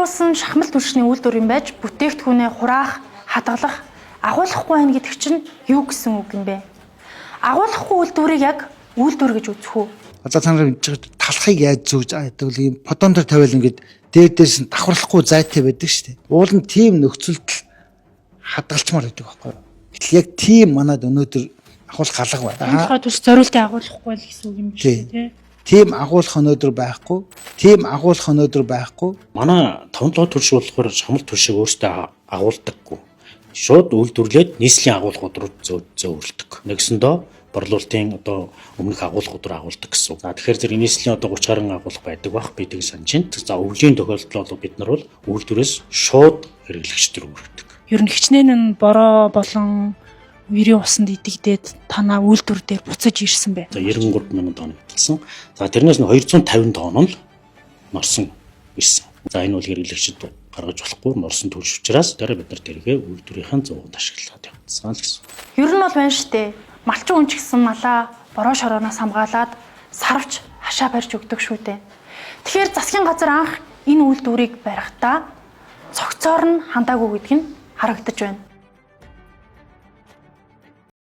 байгуулсан шахмал түлшний үйлдвэр юм байж бүтээгдэхүүнээ хураах, хадгалах, агуулгахгүй байна гэдэг чинь юу гэсэн үг юм бэ? Агуулгахгүй үйлдвэрийг яг үйлдвэр гэж үзэх үү? Одоо цаанаар талхыг яаж зүүж гэдэг л юм подон дээр тавиал ингээд дээрс нь давхарлахгүй зайтай байдаг шүү дээ. Уул нь тийм нөхцөлд хадгалчмаар байдаг байхгүй юу? Гэтэл яг тийм манад өнөөдөр агуулга галга байна. Онцгой төс зориултыг агуулгахгүй л гэсэн үг юм шүү дээ. Тийм агуулга өнөөдөр байхгүй. Тийм агуулга өнөөдөр байхгүй. Манай 5 дугаар түлш болохоор шамал түлшийг өөртөө агуулдаггүй. Шууд үйлдвэрлээд нийслэлийн агуулгууд руу зөөвөрлөдөг. Нэгсэндөө борлуулалтын одоо өмнөх агуулгууд руу агуулдаг гэсэн. За тэгэхээр зэрэг нийслэлийн одоо 30 гаруй агуулга байдаг бах бидгийг санаж байна. За өвлийн тохиолдолд бол бид нар бол үйлдвэрээс шууд хэрэглэгч төр өргөдөг. Ер нь хичнээн нь бороо болон үерийн усанд идэгдээд танаа үйлдвэр дээр буцаж ирсэн бэ. За 93 мянган тонн идэлсэн. За тэрнээс нь 250 тонн нь норсон ирсэн. За энэ бол хэрэглэгчд гаргаж болохгүй норсон түлш учраас дараа бид нар тэргээ үйлдвэрийн зөвөнд ашиглаад явуулсан л гэсэн. Ер нь бол байна штэ. Малчин хүн ч гэсэн малаа бороо шорооноос хамгаалаад сарвч хашаа барьж өгдөг шүү дээ. Тэгэхээр засгийн газар анх энэ үйлдвэрийг барихдаа цогцоор нь хандаагүй гэдг нь харагдаж байна.